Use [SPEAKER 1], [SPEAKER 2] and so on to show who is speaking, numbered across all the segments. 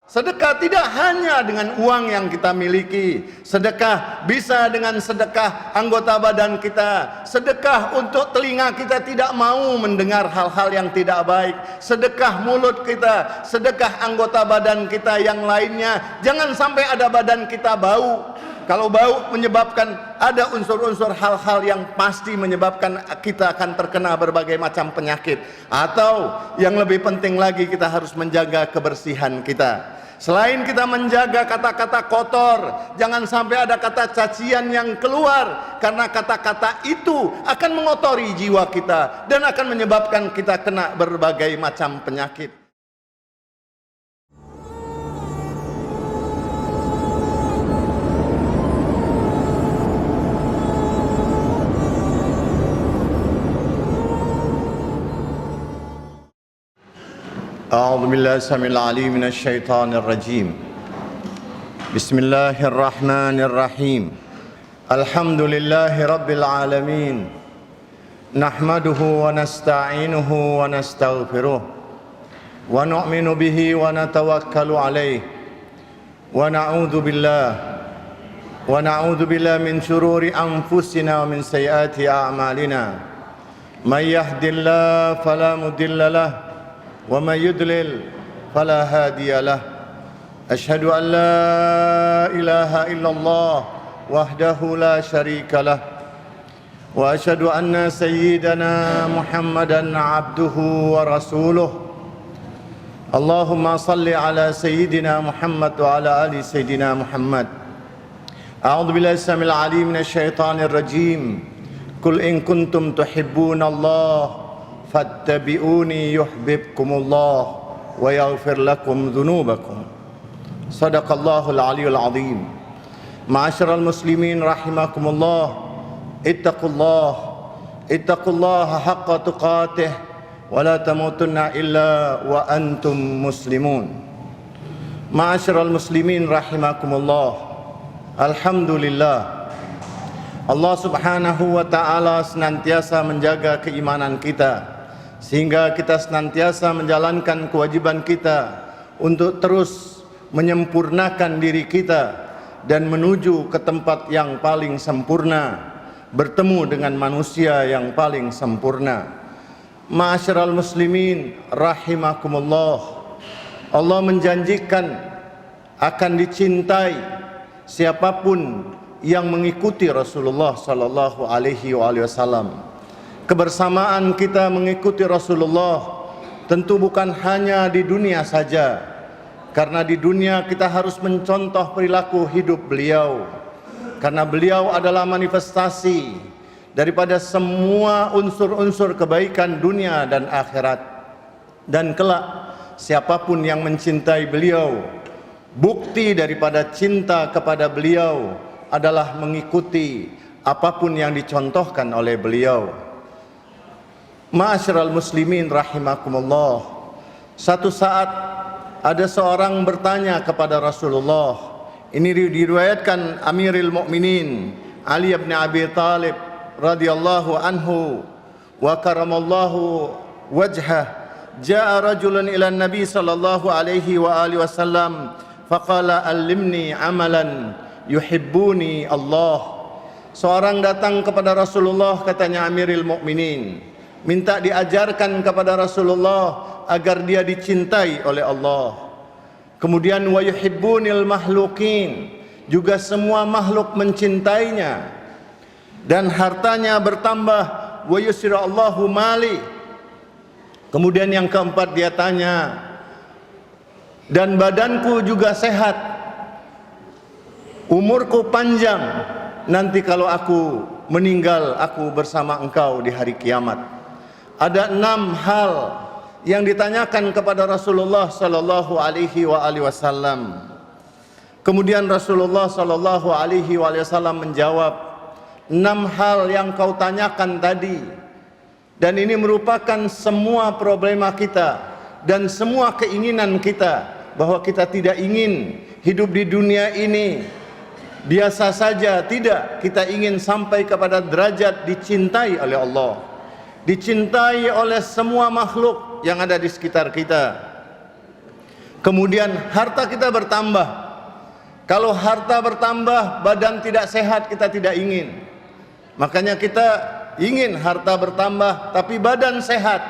[SPEAKER 1] Sedekah tidak hanya dengan uang yang kita miliki. Sedekah bisa dengan sedekah anggota badan kita. Sedekah untuk telinga kita tidak mau mendengar hal-hal yang tidak baik. Sedekah mulut kita. Sedekah anggota badan kita yang lainnya. Jangan sampai ada badan kita bau. Kalau bau menyebabkan ada unsur-unsur hal-hal yang pasti menyebabkan kita akan terkena berbagai macam penyakit. Atau yang lebih penting lagi, kita harus menjaga kebersihan kita. Selain kita menjaga kata-kata kotor, jangan sampai ada kata cacian yang keluar, karena kata-kata itu akan mengotori jiwa kita dan akan menyebabkan kita kena berbagai macam penyakit. أعوذ بالله السميع العليم من الشيطان الرجيم بسم الله الرحمن الرحيم الحمد لله رب العالمين نحمده ونستعينه ونستغفره ونؤمن به ونتوكل عليه ونعوذ بالله من شرور أنفسنا ومن سيئات أعمالنا من يهد الله فلا مضل له ومن يضلل فلا هادي له أشهد أن لا إله إلا الله وحده لا شريك له وأشهد أن سيدنا محمدا عبده ورسوله اللهم صل على سيدنا محمد وعلى آل سيدنا محمد أعوذ بالله السميع العليم من الشيطان الرجيم قل إن كنتم تحبون الله fattabi'uni yuhibbukumullah wa yaghfir lakum dhunubakum. Sadaqallahul aliyyul azim. Ma'asyiral muslimin rahimakumullah, ittaqullaha haqqa tuqatih wa la tamutunna illa wa antum muslimun. Ma'asyiral muslimin rahimakumullah, alhamdulillah Allah subhanahu wa ta'ala senantiasa menjaga keimanan kita, sehingga kita senantiasa menjalankan kewajiban kita untuk terus menyempurnakan diri kita dan menuju ke tempat yang paling sempurna, bertemu dengan manusia yang paling sempurna. Ma'asyiral muslimin rahimakumullah, Allah menjanjikan akan dicintai siapapun yang mengikuti Rasulullah sallallahu alaihi wasallam. Kebersamaan kita mengikuti Rasulullah tentu bukan hanya di dunia saja, karena di dunia kita harus mencontoh perilaku hidup beliau, karena beliau adalah manifestasi daripada semua unsur-unsur kebaikan dunia dan akhirat. Dan kelak siapapun yang mencintai beliau, bukti daripada cinta kepada beliau adalah mengikuti apapun yang dicontohkan oleh beliau. Ma'asyiral muslimin rahimakumullah, satu saat ada seorang bertanya kepada Rasulullah. Ini diriwayatkan Amirul Mukminin Ali bin Abi Thalib radhiyallahu anhu wa karamallahu wajhah. Jaa rajulun ila Nabi sallallahu alaihi wa alihi wasallam faqala allimni amalan yuhibbuni Allah. Seorang datang kepada Rasulullah, katanya Amirul Mukminin, minta diajarkan kepada Rasulullah agar dia dicintai oleh Allah. Kemudian wa yuhibbunil mahlukin, juga semua makhluk mencintainya, dan hartanya bertambah. Wa yusirallahu mali. Kemudian yang keempat dia tanya, dan badanku juga sehat, umurku panjang, nanti kalau aku meninggal aku bersama engkau di hari kiamat. Ada 6 hal yang ditanyakan kepada Rasulullah sallallahu alaihi wasallam. Kemudian Rasulullah sallallahu alaihi wasallam menjawab, 6 hal yang kau tanyakan tadi, dan ini merupakan semua problema kita dan semua keinginan kita, bahwa kita tidak ingin hidup di dunia ini biasa saja, tidak, kita ingin sampai kepada derajat dicintai oleh Allah, dicintai oleh semua makhluk yang ada di sekitar kita. Kemudian harta kita bertambah. Kalau harta bertambah, badan tidak sehat, kita tidak ingin. Makanya kita ingin harta bertambah tapi badan sehat.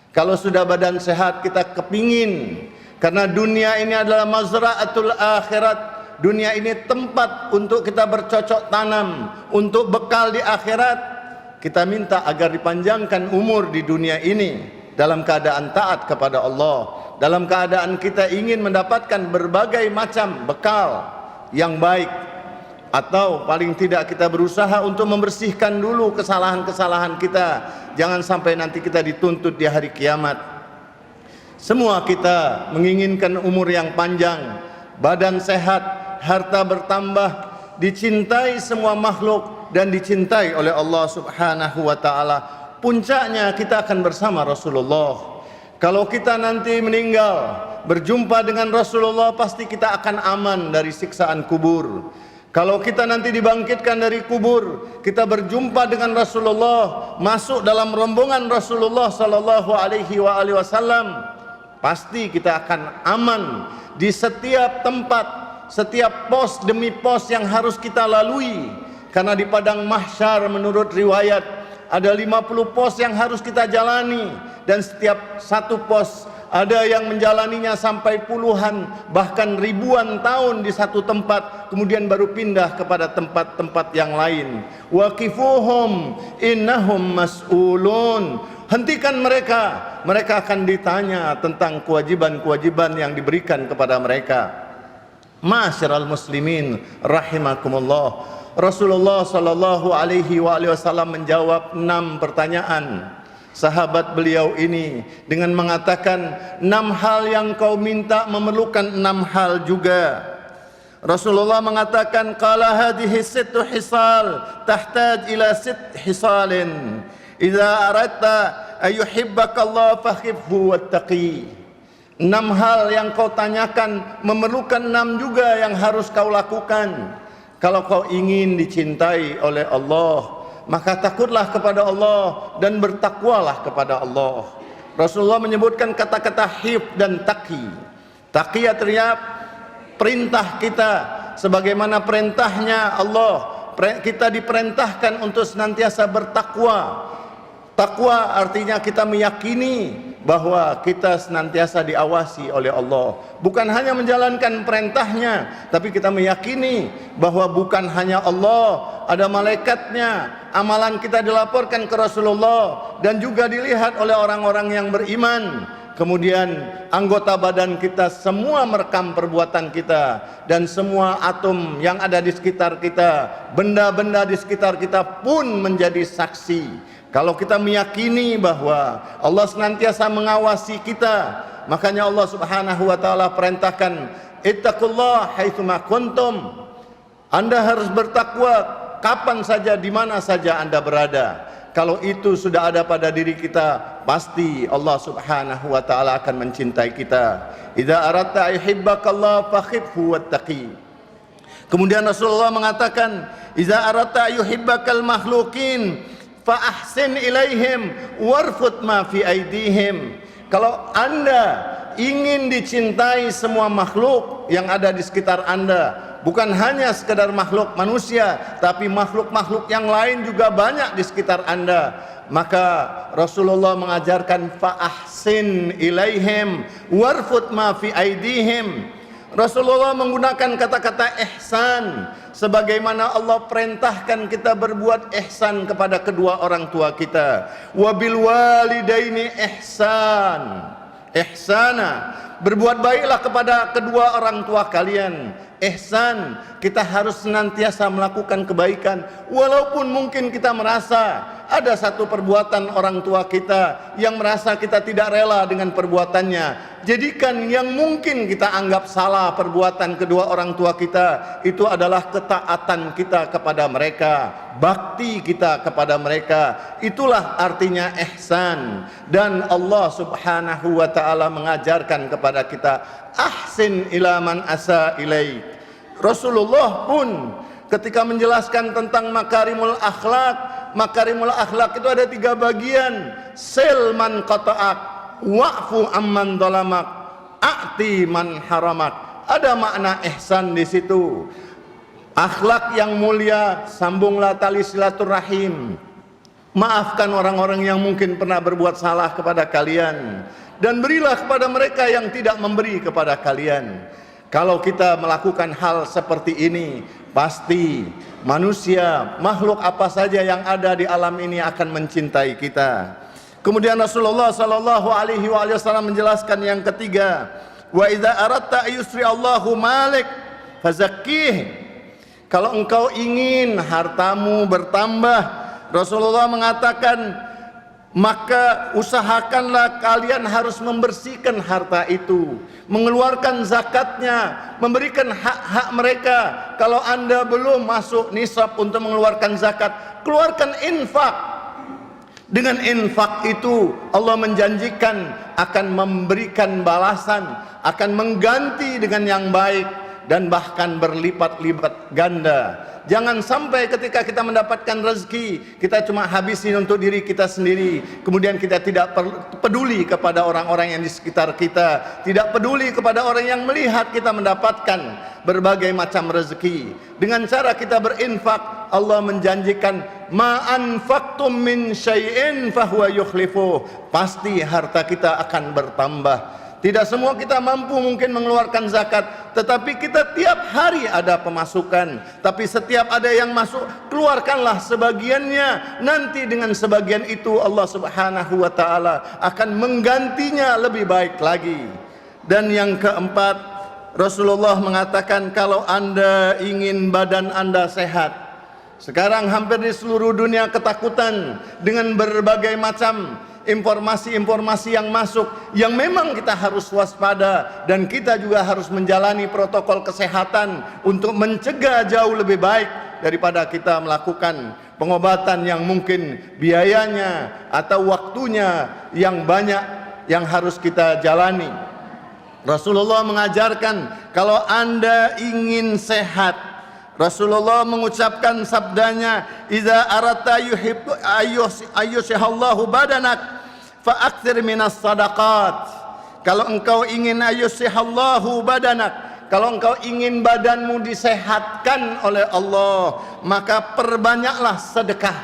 [SPEAKER 1] Kalau sudah badan sehat, kita kepingin, karena dunia ini adalah mazra'atul akhirat. Dunia ini tempat untuk kita bercocok tanam, untuk bekal di akhirat. Kita minta agar dipanjangkan umur di dunia ini dalam keadaan taat kepada Allah, dalam keadaan kita ingin mendapatkan berbagai macam bekal yang baik, atau paling tidak kita berusaha untuk membersihkan dulu kesalahan-kesalahan kita. Jangan sampai nanti kita dituntut di hari kiamat. Semua kita menginginkan umur yang panjang, badan sehat, harta bertambah, dicintai semua makhluk dan dicintai oleh Allah Subhanahu wa taala. Puncaknya kita akan bersama Rasulullah. Kalau kita nanti meninggal berjumpa dengan Rasulullah, pasti kita akan aman dari siksaan kubur. Kalau kita nanti dibangkitkan dari kubur, kita berjumpa dengan Rasulullah, masuk dalam rombongan Rasulullah sallallahu alaihi wasallam, pasti kita akan aman di setiap tempat, setiap pos demi pos yang harus kita lalui. Karena di padang mahsyar menurut riwayat ada 50 pos yang harus kita jalani, dan setiap satu pos ada yang menjalaninya sampai puluhan bahkan ribuan tahun di satu tempat, kemudian baru pindah kepada tempat-tempat yang lain. Waqifuhum innahum mas'ulun. Hentikan mereka, mereka akan ditanya tentang kewajiban-kewajiban yang diberikan kepada mereka. Ma'asyiral muslimin rahimakumullah. Rasulullah sallallahu alaihi wasallam menjawab 6 pertanyaan sahabat beliau ini dengan mengatakan, 6 hal yang kau minta memerlukan 6 hal juga. Rasulullah mengatakan, qala hadhihi 6 hisal tahtaj ila 6 hisalin idza aradta ayyuhibbaka Allah fakhifhu wattaqi. 6 hal yang kau tanyakan memerlukan 6 juga yang harus kau lakukan. Kalau kau ingin dicintai oleh Allah, maka takutlah kepada Allah dan bertakwalah kepada Allah. Rasulullah menyebutkan kata-kata hif dan taqi. Taqi artinya perintah kita, sebagaimana perintahnya Allah, kita diperintahkan untuk senantiasa bertakwa. Takwa artinya kita meyakini bahwa kita senantiasa diawasi oleh Allah. Bukan hanya menjalankan perintahnya, tapi kita meyakini bahwa bukan hanya Allah, ada malaikatnya. Amalan kita dilaporkan ke Rasulullah dan juga dilihat oleh orang-orang yang beriman. Kemudian anggota badan kita semua merekam perbuatan kita, dan semua atom yang ada di sekitar kita, benda-benda di sekitar kita pun menjadi saksi. Kalau kita meyakini bahwa Allah senantiasa mengawasi kita, makanya Allah Subhanahu wa taala perintahkan, ittaqullah haitsuma kuntum. Anda harus bertakwa kapan saja, di mana saja Anda berada. Kalau itu sudah ada pada diri kita, pasti Allah Subhanahu wa taala akan mencintai kita. Idza aradta yuhibbakallah fakhifhu wattaqi. Kemudian Rasulullah mengatakan, idza aradta yuhibbakal makhluqin fa ahsin ilaihim warfut ma fi aidihim. Kalau Anda ingin dicintai semua makhluk yang ada di sekitar Anda, bukan hanya sekedar makhluk manusia, tapi makhluk-makhluk yang lain juga banyak di sekitar Anda, maka Rasulullah mengajarkan fa ahsin ilaihim warfut ma fi aidihim. Rasulullah menggunakan kata-kata ihsan, sebagaimana Allah perintahkan kita berbuat ihsan kepada kedua orang tua kita. Wabil walidaini ihsan, ihsana, berbuat baiklah kepada kedua orang tua kalian. Ihsan, kita harus senantiasa melakukan kebaikan, walaupun mungkin kita merasa ada satu perbuatan orang tua kita yang merasa kita tidak rela dengan perbuatannya. Jadikan yang mungkin kita anggap salah perbuatan kedua orang tua kita, itu adalah ketaatan kita kepada mereka, bakti kita kepada mereka. Itulah artinya ihsan. Dan Allah Subhanahu wa taala mengajarkan kepada kita, ahsin ila man asa ilaik. Rasulullah pun ketika menjelaskan tentang makarimul akhlak itu ada 3 bagian. Silman qata'ak, wa'fu amman dalamak, a'ti man haramak. Ada makna ihsan di situ. Akhlak yang mulia, sambunglah tali silaturahim. Maafkan orang-orang yang mungkin pernah berbuat salah kepada kalian, dan berilah kepada mereka yang tidak memberi kepada kalian. Kalau kita melakukan hal seperti ini, pasti manusia, makhluk apa saja yang ada di alam ini akan mencintai kita. Kemudian Rasulullah sallallahu alaihi wasallam menjelaskan yang ketiga, wa idza aradta ayusri Allahu malik fazakkih. Kalau engkau ingin hartamu bertambah, Rasulullah mengatakan, maka usahakanlah kalian harus membersihkan harta itu, mengeluarkan zakatnya, memberikan hak-hak mereka. Kalau anda belum masuk nisab untuk mengeluarkan zakat, keluarkan infak. Dengan infak itu Allah menjanjikan akan memberikan balasan, akan mengganti dengan yang baik, dan bahkan berlipat-lipat ganda. Jangan sampai ketika kita mendapatkan rezeki, kita cuma habisin untuk diri kita sendiri, kemudian kita tidak peduli kepada orang-orang yang di sekitar kita, tidak peduli kepada orang yang melihat kita mendapatkan berbagai macam rezeki. Dengan cara kita berinfak, Allah menjanjikan, ma anfaqtum min syai'in fahuwa yukhlifuh. Pasti harta kita akan bertambah. Tidak semua kita mampu mungkin mengeluarkan zakat, tetapi kita tiap hari ada pemasukan. Tapi setiap ada yang masuk, keluarkanlah sebagiannya. Nanti dengan sebagian itu Allah Subhanahu wa ta'ala akan menggantinya lebih baik lagi. Dan yang keempat, Rasulullah mengatakan, kalau anda ingin badan anda sehat. Sekarang hampir di seluruh dunia ketakutan dengan berbagai macam informasi-informasi yang masuk, yang memang kita harus waspada, dan kita juga harus menjalani protokol kesehatan untuk mencegah jauh lebih baik daripada kita melakukan pengobatan yang mungkin biayanya atau waktunya yang banyak yang harus kita jalani. Rasulullah mengajarkan, kalau anda ingin sehat, Rasulullah mengucapkan sabdanya, "Idza aratta yuhibbu ayyushihallahu badanak fa'aktsir minas sadaqat." Kalau engkau ingin ayyushihallahu badanak, kalau engkau ingin badanmu disehatkan oleh Allah, maka perbanyaklah sedekah.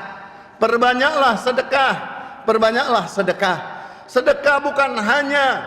[SPEAKER 1] Perbanyaklah sedekah. Perbanyaklah sedekah. Sedekah bukan hanya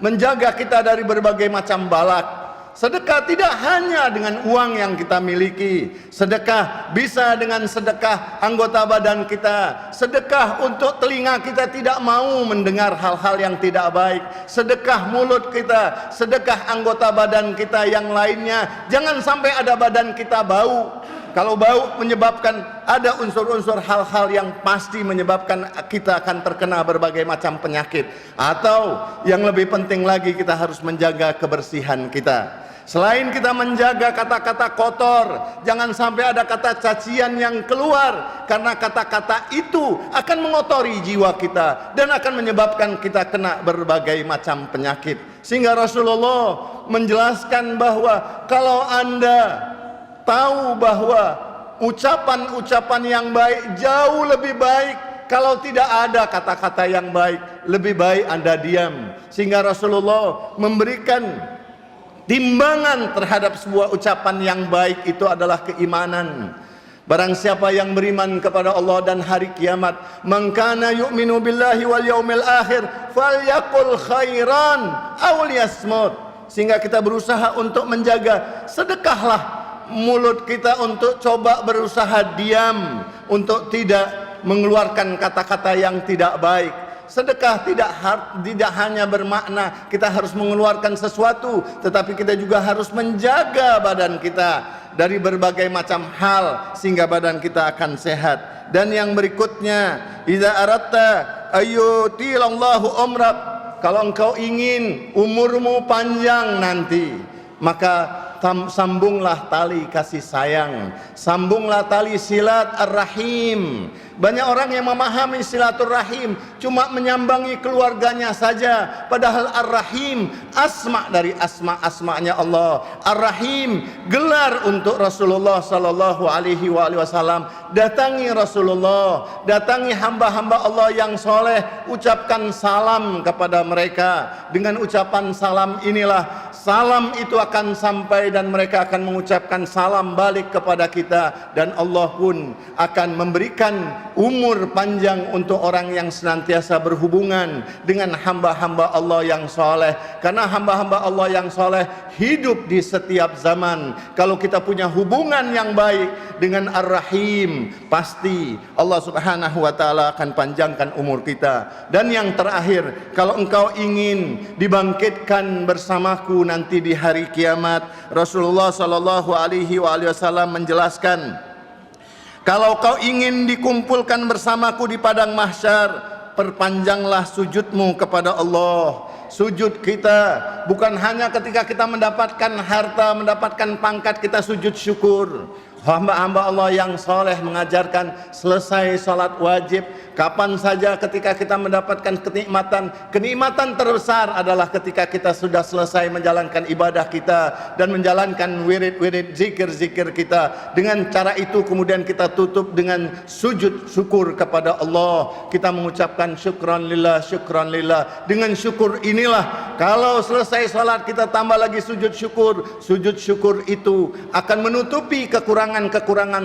[SPEAKER 1] menjaga kita dari berbagai macam balak. Sedekah tidak hanya dengan uang yang kita miliki. Sedekah bisa dengan sedekah anggota badan kita. Sedekah untuk telinga kita tidak mau mendengar hal-hal yang tidak baik. Sedekah mulut kita. Sedekah anggota badan kita yang lainnya. Jangan sampai ada badan kita bau. Kalau bau menyebabkan ada unsur-unsur hal-hal yang pasti menyebabkan kita akan terkena berbagai macam penyakit. Atau yang lebih penting lagi, kita harus menjaga kebersihan kita. Selain kita menjaga kata-kata kotor, jangan sampai ada kata cacian yang keluar, karena kata-kata itu akan mengotori jiwa kita dan akan menyebabkan kita kena berbagai macam penyakit. Sehingga Rasulullah menjelaskan bahwa kalau anda tahu bahwa ucapan-ucapan yang baik jauh lebih baik, kalau tidak ada kata-kata yang baik, lebih baik anda diam. Sehingga Rasulullah memberikan timbangan terhadap sebuah ucapan yang baik itu adalah keimanan. Barang siapa yang beriman kepada Allah dan hari kiamat, man kana yu'minu billahi wal yaumil akhir falyaqul khairan aw liyasmut. Sehingga kita berusaha untuk menjaga, sedekahlah mulut kita untuk coba berusaha diam, untuk tidak mengeluarkan kata-kata yang tidak baik. Sedekah tidak hanya bermakna kita harus mengeluarkan sesuatu, tetapi kita juga harus menjaga badan kita dari berbagai macam hal sehingga badan kita akan sehat. Dan yang berikutnya, idza aratta ayyutilallahu umrak, kalau engkau ingin umurmu panjang nanti, maka sambunglah tali kasih sayang, sambunglah tali silat ar-rahim. Banyak orang yang memahami silaturahim cuma menyambangi keluarganya saja, padahal ar-rahim asma dari asma-asmanya Allah. Ar-rahim gelar untuk Rasulullah sallallahu alaihi wasallam. Datangi Rasulullah, datangi hamba-hamba Allah yang soleh, ucapkan salam kepada mereka. Dengan ucapan salam inilah salam itu akan sampai dan mereka akan mengucapkan salam balik kepada kita, dan Allah pun akan memberikan umur panjang untuk orang yang senantiasa berhubungan dengan hamba-hamba Allah yang soleh. Karena hamba-hamba Allah yang soleh hidup di setiap zaman. Kalau kita punya hubungan yang baik dengan Ar-Rahim, pasti Allah Subhanahu wa Ta'ala akan panjangkan umur kita. Dan yang terakhir, kalau engkau ingin dibangkitkan bersamaku nanti di hari kiamat, Rasulullah sallallahu alaihi wasallam menjelaskan, kalau kau ingin dikumpulkan bersamaku di padang mahsyar, perpanjanglah sujudmu kepada Allah. Sujud kita bukan hanya ketika kita mendapatkan harta, mendapatkan pangkat, kita sujud syukur. Hamba-hamba Allah yang soleh mengajarkan selesai salat wajib, kapan saja ketika kita mendapatkan kenikmatan terbesar adalah ketika kita sudah selesai menjalankan ibadah kita dan menjalankan wirid-wirid zikir-zikir kita. Dengan cara itu kemudian kita tutup dengan sujud syukur kepada Allah. Kita mengucapkan syukran lillah, syukran lillah. Dengan syukur inilah, kalau selesai salat kita tambah lagi sujud syukur. Sujud syukur itu akan menutupi kekurangan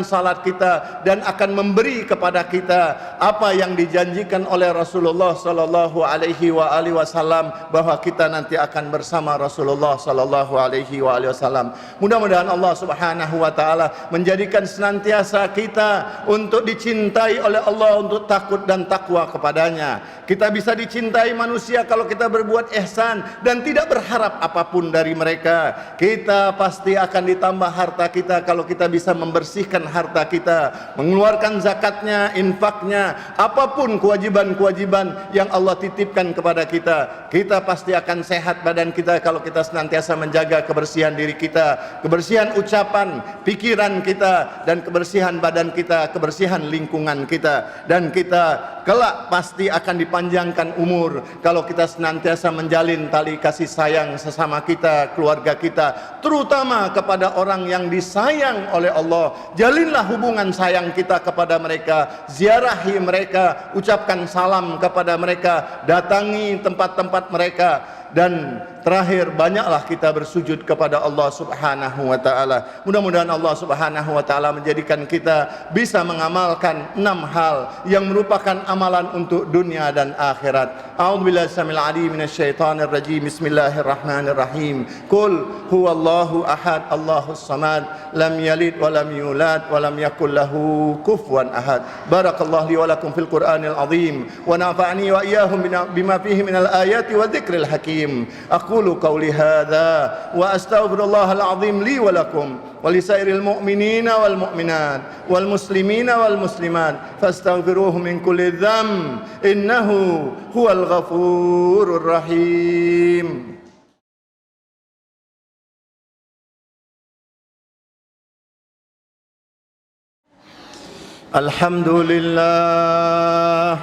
[SPEAKER 1] salat kita dan akan memberi kepada kita apa yang dijanjikan oleh Rasulullah sallallahu alaihi wasallam, bahwa kita nanti akan bersama Rasulullah sallallahu alaihi wasallam. Mudah-mudahan Allah Subhanahu wa Ta'ala menjadikan senantiasa kita untuk dicintai oleh Allah, untuk takut dan takwa kepadanya. Kita bisa dicintai manusia kalau kita berbuat ihsan dan tidak berharap apapun dari mereka. Kita pasti akan ditambah harta kita kalau kita bisa membersihkan harta kita, mengeluarkan zakatnya, infaknya, apapun kewajiban-kewajiban yang Allah titipkan kepada kita. Kita pasti akan sehat badan kita kalau kita senantiasa menjaga kebersihan diri kita, kebersihan ucapan, pikiran kita, dan kebersihan badan kita, kebersihan lingkungan kita. Dan kita kelak pasti akan dipanjangkan umur kalau kita senantiasa menjalin tali kasih sayang sesama kita, keluarga kita, terutama kepada orang yang disayang oleh Allah. Jalinlah hubungan sayang kita kepada mereka, ziarahi mereka, ucapkan salam kepada mereka, datangi tempat-tempat mereka. Dan terakhir, banyaklah kita bersujud kepada Allah Subhanahu wa Ta'ala. Mudah-mudahan Allah Subhanahu wa Ta'ala menjadikan kita bisa mengamalkan 6 hal yang merupakan amalan untuk dunia dan akhirat. A'udzubillahi samil alim minasyaitonir rajim. Bismillahirrahmanirrahim. Qul huwallahu ahad, Allahus samad, lam yalid wa lam yulad wa lam yakul lahu kufuwan ahad. Barakallahu li wa lakum fil Qur'anil azim wa nafa'ani wa iyyahum bima fihi minal ayati wa dzikril hakim. Aqulu qawli hadza wa astaghfirullahal azim li wa lakum wa lisairil mu'minina wal mu'minat wal muslimina wal muslimat fastaghfiruhu min kulli dzamb innahu huwal ghafurur rahim. Alhamdulillah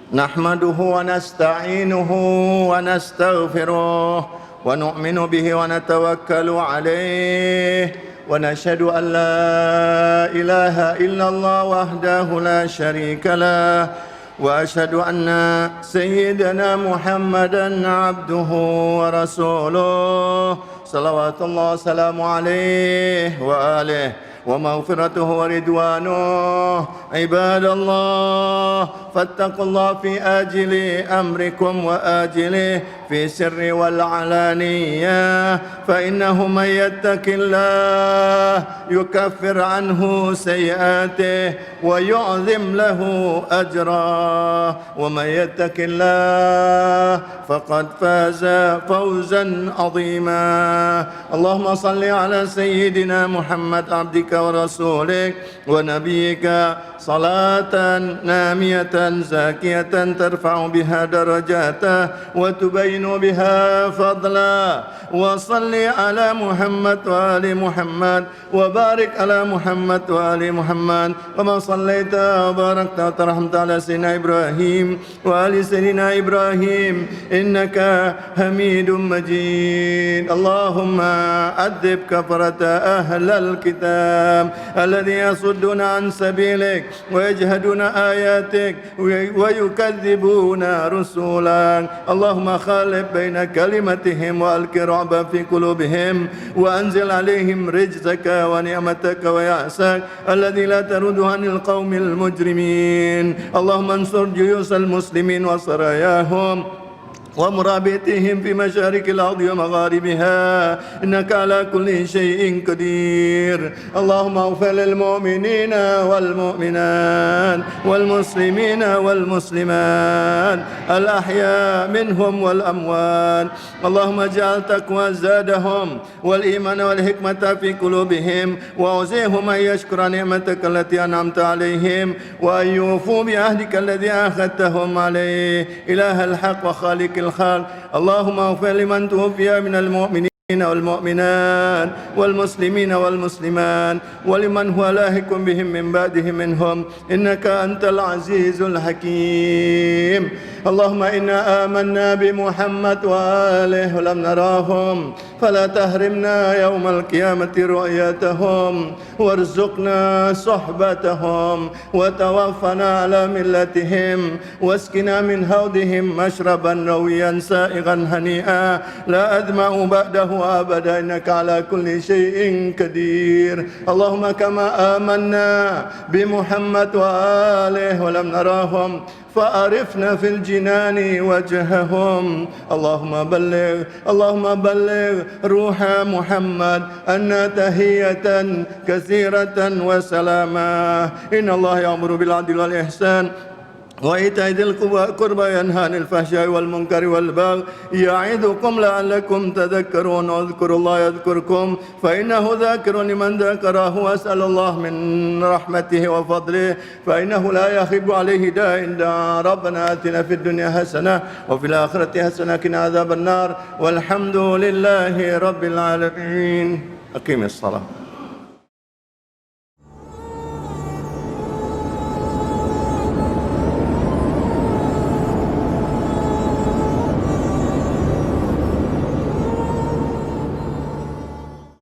[SPEAKER 1] nahmaduhu wa nasta'inuhu wa nastaghfiruh wa nu'minu bihi wa natawakkalu alayh wa nashhadu an la ilaha illallah wahdahu la syarika lah wa ashhadu anna sayyidana Muhammadan abduhu wa rasuluh salawatullah salamu alayhi wa alihi ومغفرته ورضوانه عباد الله فاتقوا الله في آجل أمركم وآجله في سر والعلانية فإنه من يتق الله يكفر عنه سيئاته ويعظم له أجرا ومن يتق الله فقد فاز فوزا عظيما. اللهم صل على سيدنا محمد عبدك ورسولك ونبيك صلاة نامية زاكية ترفع بها درجاته وتبين يعين بها فضلا وصل على محمد وآل محمد وبارك على محمد وآل محمد كما صليت وباركت وترحمت على سيدنا إبراهيم وآل سيدنا إبراهيم إنك حميد مجيد. اللهم أدب كفرة أهل الكتاب الذي يصدون عن سبيلك ويجهدون آياتك ويكذبون رسولك. اللهم خالف بين كلمتهم وألق الرعب في قلوبهم وأنزل عليهم رجزك ونعمتك ويأسك الذي لا ترد عن القوم المجرمين. اللهم انصر جيوش المسلمين وسراياهم ومرابطهم في مشارق الأرض ومغاربها إنك على كل شيء قدير. اللهم اغفر للمؤمنين والمؤمنات والمسلمين والمسلمات الأحياء منهم والأموات. اللهم اجعل تقوى زادهم والإيمان والحكمة في قلوبهم وأوزعهم أن يشكر نعمتك التي أنعمت عليهم وأن يوفوا بعهدك الذي عاهدتهم عليه. إله الحق وخالق الخلق، اللهم اغفر لمن توفي من المؤمنين والمؤمنات والمسلمين والمسلمات ولمن هو لاحق بهم من بعدهم منهم إنك أنت العزيز الحكيم. اللهم إنا آمنا بمحمد وآله ولم نراهم فلا تحرمنا يوم القيامة رؤيتهم وارزقنا صحبتهم وتوفنا على ملتهم واسقنا من حوضهم مشربا رويا سائغا هنيئا لا أدمع بعده أبدا إنك على كل شيء قدير. اللهم كما آمنا بمحمد وآله ولم نراهم فأعرفنا في الجنان وجههم. اللهم بلغ روح محمد أن تحية كثيرة وسلاما. إن الله يأمر بالعدل والإحسان وإيتاء ذي القربى ينهى عن الفحشاء والمنكر والبغي يعظكم لعلكم تذكرون. واذكروا الله يذكركم فإنه ذاكر لمن ذكره. وأسأل الله من رحمته وفضله فإنه لا يخيب عليه داع دعا. ربنا آتنا في الدنيا حسنة وفي الآخرة حسنة وقنا عذاب النار والحمد لله رب العالمين. أقيم الصلاة.